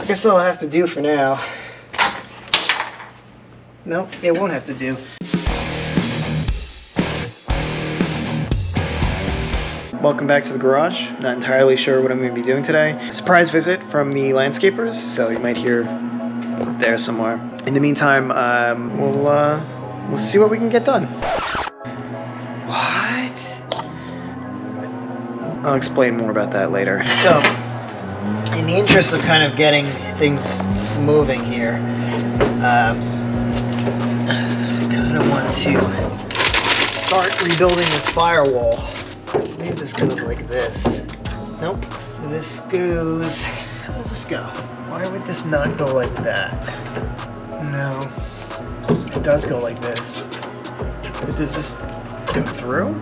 guess that'll have to do for now. Nope, it won't have to do. Welcome back to the garage. Not entirely sure what I'm going to be doing today. Surprise visit from the landscapers, so you might hear up there somewhere. In the meantime, we'll see what we can get done. What? I'll explain more about that later. So, in the interest of kind of getting things moving here, I kind of want to start rebuilding this firewall. I believe this goes like this. Nope. This goes... How does this go? Why would this not go like that? No. It does go like this. But does this go through?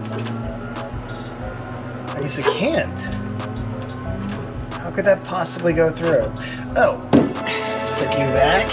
I guess it can't. How could that possibly go through? Oh. Let's put you back.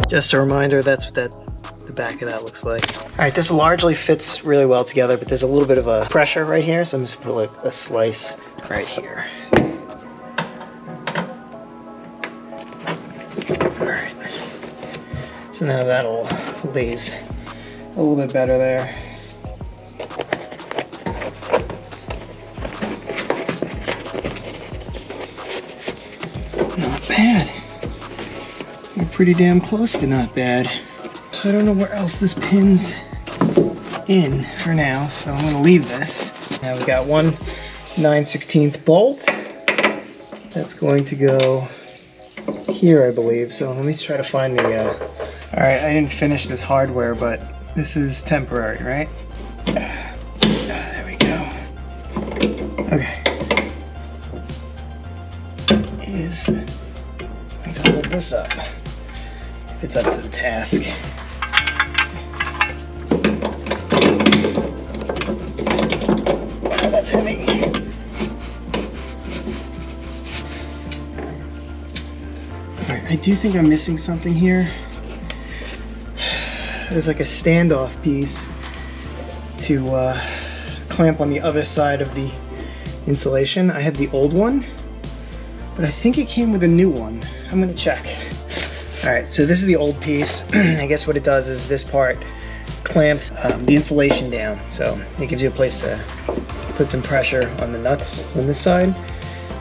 Just a reminder, that's what the back of that looks like. All right, this largely fits really well together, but there's a little bit of a pressure right here, so I'm just gonna put like a slice right here. All right, so now that all lays a little bit better there. Not bad. We're pretty damn close to not bad. I don't know where else this pins in for now, so I'm gonna leave this. Now we got one 9/16 bolt. That's going to go here, I believe. So let me try to find the, all right, I didn't finish this hardware, but this is temporary, right? There we go. Okay. Is going to hold this up. If it's up to the task. Wow, that's heavy. Alright, I do think I'm missing something here. There's like a standoff piece to clamp on the other side of the insulation. I had the old one, but I think it came with a new one. I'm gonna check. All right, so this is the old piece. I guess what it does is this part clamps the insulation down. So it gives you a place to put some pressure on the nuts on this side,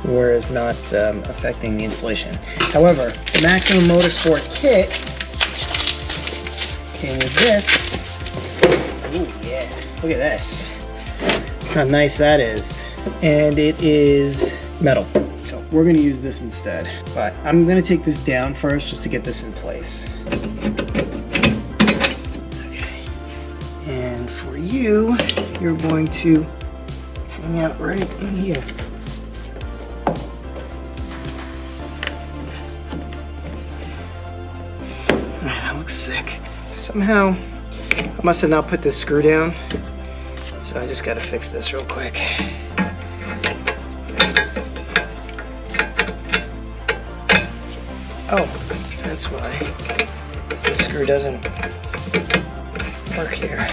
whereas not affecting the insulation. However, the Maximum Motorsport kit came with this. Ooh, yeah, look at this. How nice that is. And it is metal. So we're gonna use this instead. But I'm gonna take this down first just to get this in place. Okay. And for you, you're going to hang out right in here. That looks sick. Somehow, I must have not put this screw down. So I just gotta fix this real quick. Oh, that's why. Because the screw doesn't work here. I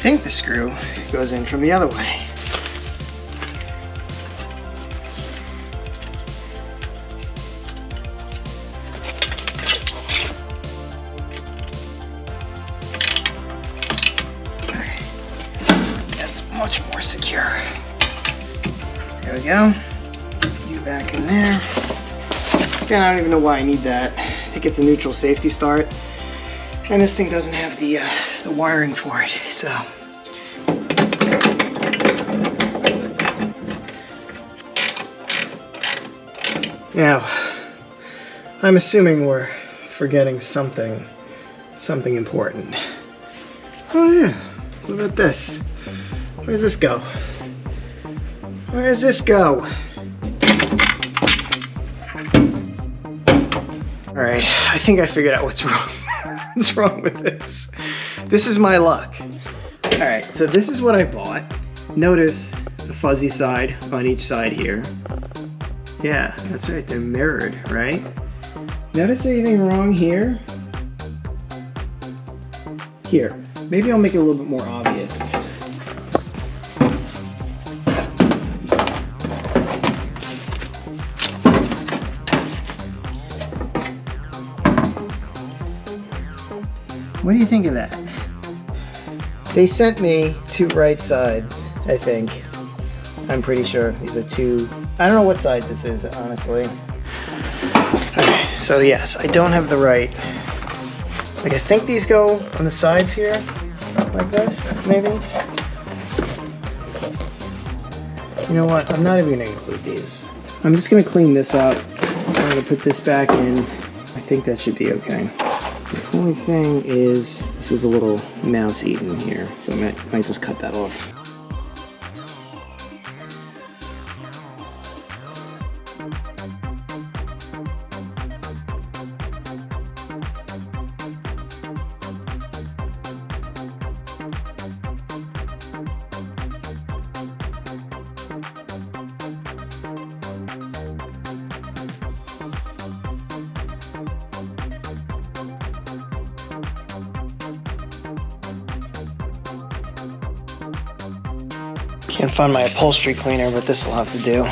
think the screw goes in from the other way. Okay, that's much more secure. There we go. You back in there. Again, I don't even know why I need that. I think it's a neutral safety start. And this thing doesn't have the wiring for it, so. Now, I'm assuming we're forgetting something important. Oh yeah, what about this? Where does this go? Where does this go? Alright, I think I figured out what's wrong. What's wrong with this? This is my luck. Alright, so this is what I bought. Notice the fuzzy side on each side here. Yeah, that's right, they're mirrored, right? Notice anything wrong here? Here, maybe I'll make it a little bit more obvious. What do you think of that? They sent me 2 right sides, I think. I'm pretty sure these are 2. I don't know what side this is, honestly. Okay, so yes, I don't have the right. Like, I think these go on the sides here, like this, maybe. You know what? I'm not even gonna include these. I'm just gonna clean this up. I'm gonna put this back in. I think that should be okay. The only thing is, this is a little mouse eaten here, so I might just cut that off. Can't find my upholstery cleaner, but this will have to do.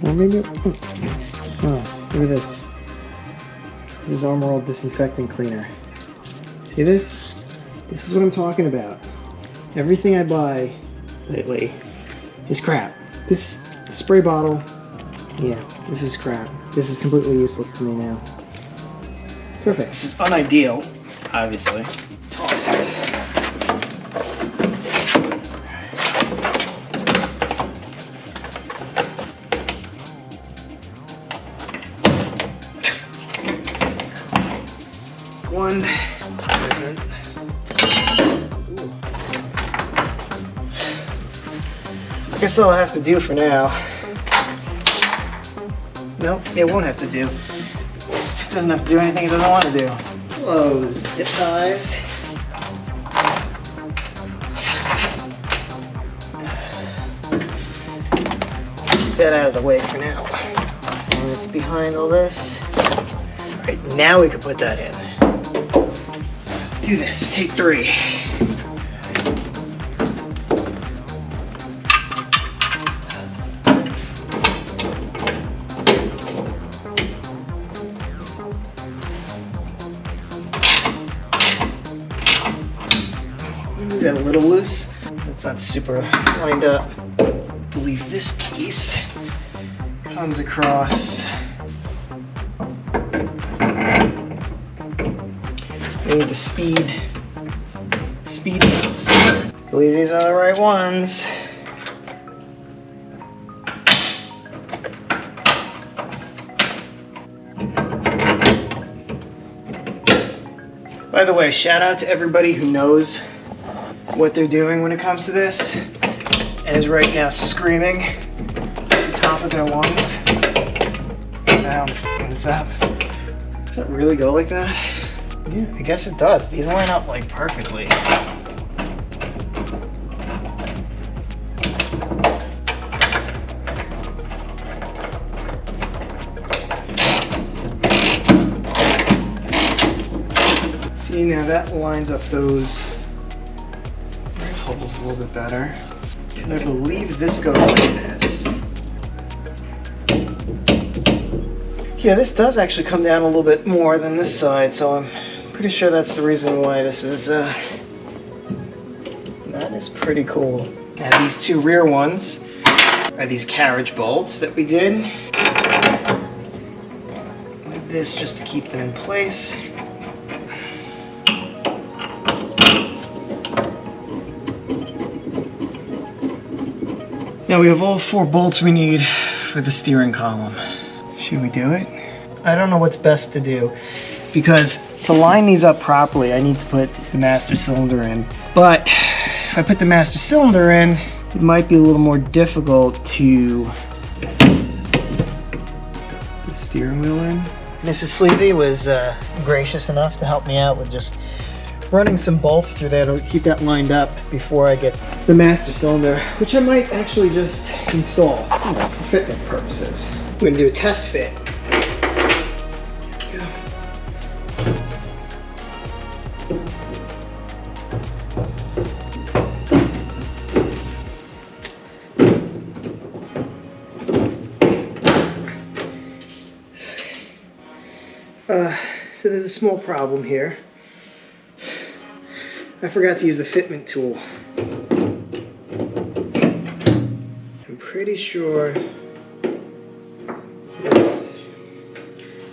Or maybe, oh, look at this. This is Armor All Disinfectant Cleaner. See this? This is what I'm talking about. Everything I buy lately is crap. This spray bottle, yeah, this is crap. This is completely useless to me now. Perfect. This is unideal, obviously. Tossed. One. I guess that'll have to do for now. Nope, it won't have to do. It doesn't have to do anything it doesn't want to do. Close zip ties. Keep that out of the way for now. And it's behind all this. All right, now we can put that in. Let's do this. Take 3. Leave that a little loose. It's not super lined up. I believe this piece comes across. We need the speed bits. I believe these are the right ones. By the way, shout out to everybody who knows what they're doing when it comes to this and is right now screaming at the top of their lungs. Now I'm f***ing this up. Does that really go like that? Yeah, I guess it does. These line up like perfectly. See, now that lines up those holes a little bit better. And I believe this goes like this. Yeah, this does actually come down a little bit more than this side, so I'm pretty sure that's the reason why this is, that is pretty cool. Now these 2 rear ones are these carriage bolts that we did. this just to keep them in place. Now we have all 4 bolts we need for the steering column. Should we do it? I don't know what's best to do, because to line these up properly, I need to put the master cylinder in. But if I put the master cylinder in, it might be a little more difficult to put the steering wheel in. Mrs. Sleazy was gracious enough to help me out with just running some bolts through there to keep that lined up before I get the master cylinder, which I might actually just install, you know, for fitment purposes. We're gonna do a test fit. Here we go. So there's a small problem here. I forgot to use the fitment tool. I'm pretty sure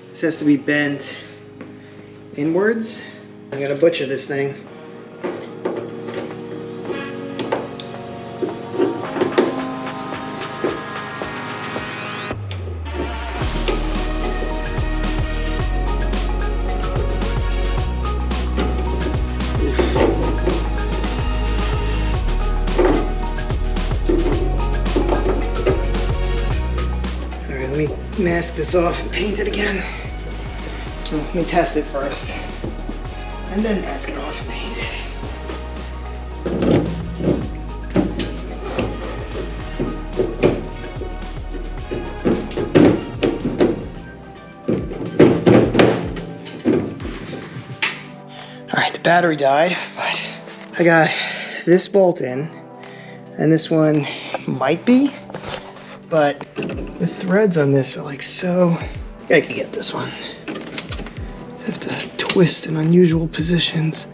this has to be bent inwards. I'm gonna butcher this thing. Mask this off and paint it again. So let me test it first, and then mask it off and paint it. All right, the battery died, but I got this bolt in, and this one might be, but the threads on this are like so. I think I could get this one. Just have to twist in unusual positions.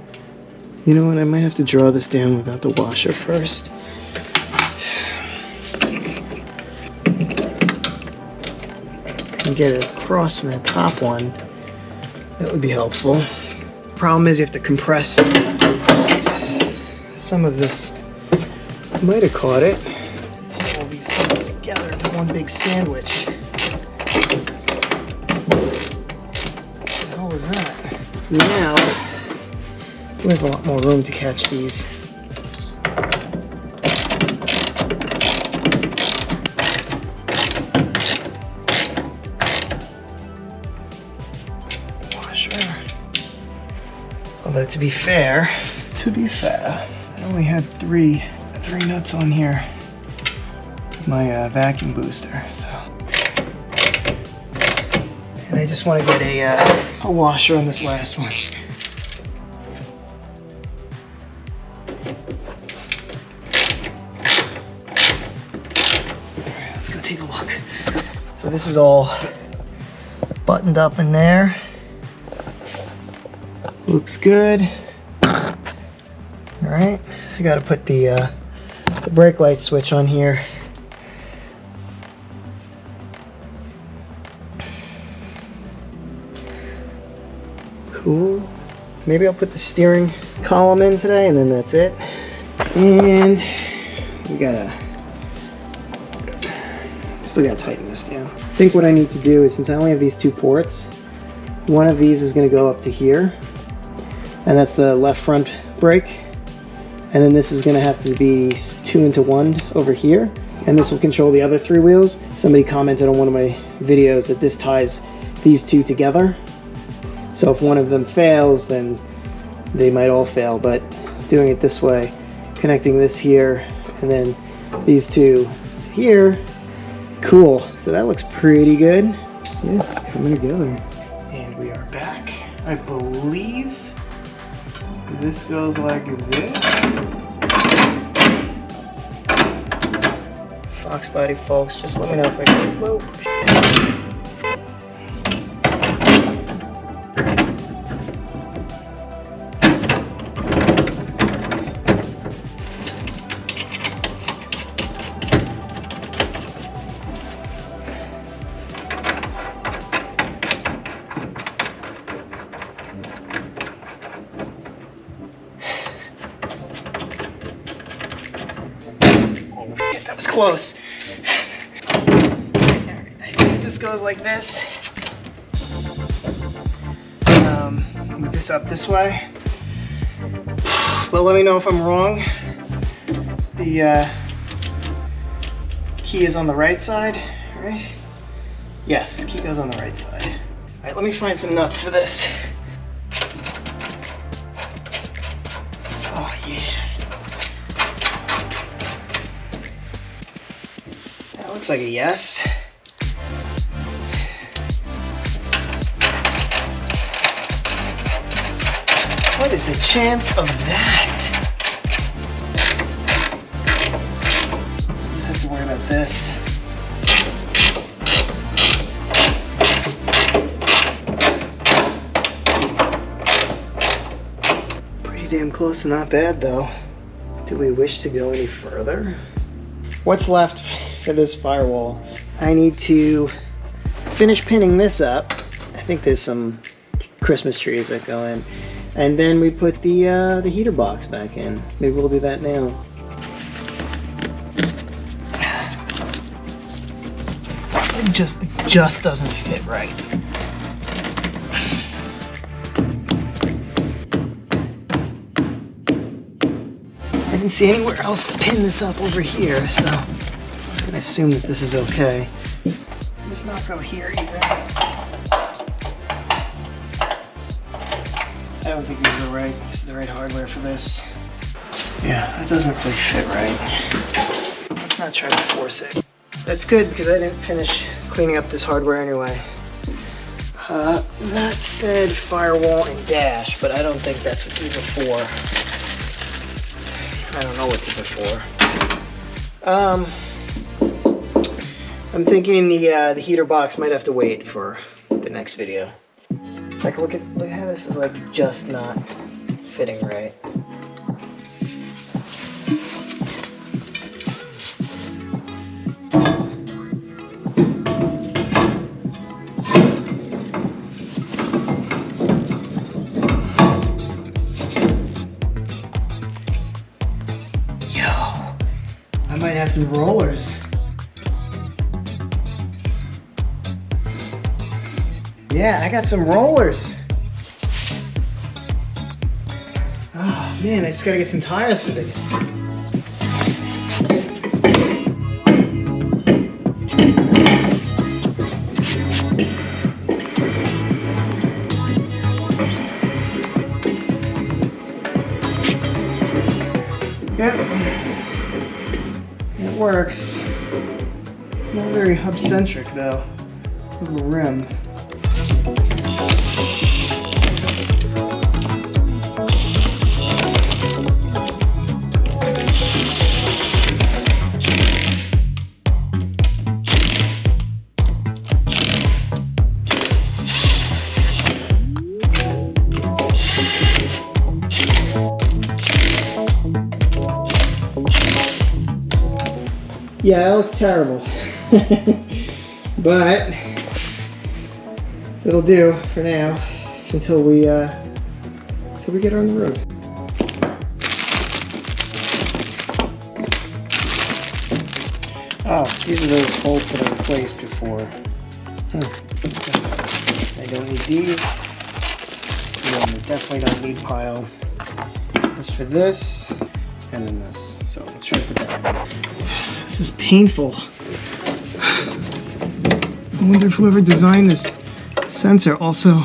You know what? I might have to draw this down without the washer first. And get it across from that top one. That would be helpful. Problem is you have to compress some of this. Might have caught it. All these things together into one big sandwich. What the hell was that? Now we have a lot more room to catch these. Washer. Although to be fair, I only had three nuts on here. My vacuum booster, so. And I just want to get a washer on this last one. Alright, let's go take a look. So this is all buttoned up in there. Looks good. Alright, I gotta put the brake light switch on here. Cool. Maybe I'll put the steering column in today and then that's it. And we still gotta tighten this down. I think what I need to do is, since I only have these 2 ports, one of these is gonna go up to here, and that's the left front brake. And then this is gonna have to be 2-into-1 over here, and this will control the other 3 wheels. Somebody commented on one of my videos that this ties these 2 together. So if one of them fails, then they might all fail, but doing it this way, connecting this here, and then these 2 to here, cool. So that looks pretty good. Yeah, it's coming together. And we are back. I believe this goes like this. Foxbody folks, just let me know if I can. Whoa. close. I think this goes like this. Move this up this way. But let me know if I'm wrong. The key is on the right side, right? Yes, key goes on the right side. All right, let me find some nuts for this. Oh yeah. That looks like a yes. What is the chance of that? Just have to worry about this. Pretty damn close to not bad though. Do we wish to go any further? What's left for this firewall? I need to finish pinning this up. I think there's some Christmas trees that go in. And then we put the heater box back in. Maybe we'll do that now. It just doesn't fit right. I didn't see anywhere else to pin this up over here, so I'm just gonna assume that this is okay. Does not go here either. I don't think this is the right hardware for this. Yeah, that doesn't really fit right. Let's not try to force it. That's good because I didn't finish cleaning up this hardware anyway. That said firewall and dash, but I don't think that's what these are for. I don't know what these are for. I'm thinking the heater box might have to wait for the next video. Like look at how this is like just not fitting right. Yo, I might have some rollers. Yeah, I got some rollers. Oh man, I just gotta get some tires for these. Yep, it works. It's not very hub-centric though. Little rim. Yeah, that looks terrible, but it'll do for now until we get on the road. Oh, these are those bolts that I replaced before. I don't need these. I definitely don't need pile. This for this, and then this. So let's try to put that in. This is painful. I wonder if whoever designed this sensor also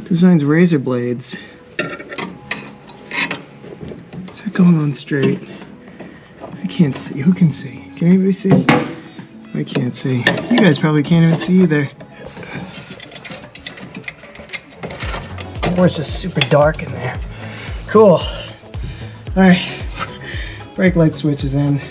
designs razor blades. Is that going on straight? I can't see. Who can see? Can anybody see? I can't see. You guys probably can't even see either. Or it's just super dark in there. Cool. Alright. Brake light switch is in.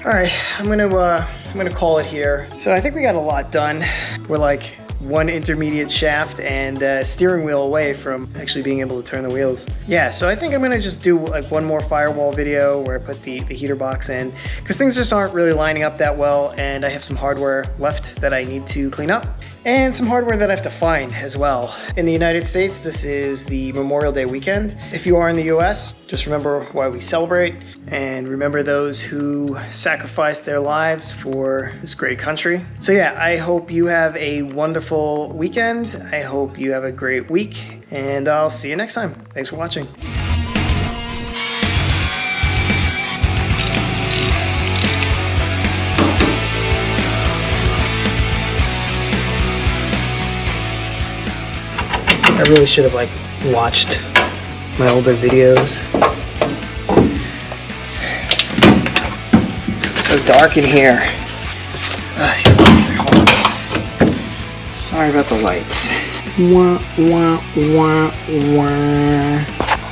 Alright, I'm gonna call it here. So I think we got a lot done. We're like one intermediate shaft and steering wheel away from actually being able to turn the wheels. Yeah, so I think I'm gonna just do like one more firewall video where I put the heater box in, because things just aren't really lining up that well, and I have some hardware left that I need to clean up, and some hardware that I have to find as well. In the United States, this is the Memorial Day weekend. If you are in the US, Just remember why we celebrate, and remember those who sacrificed their lives for this great country. So yeah, I hope you have a wonderful weekend. I hope you have a great week, and I'll see you next time. Thanks for watching. I really should have watched my older videos. It's so dark in here. These lights are horrible. Sorry about the lights. Wah, wah, wah, wah.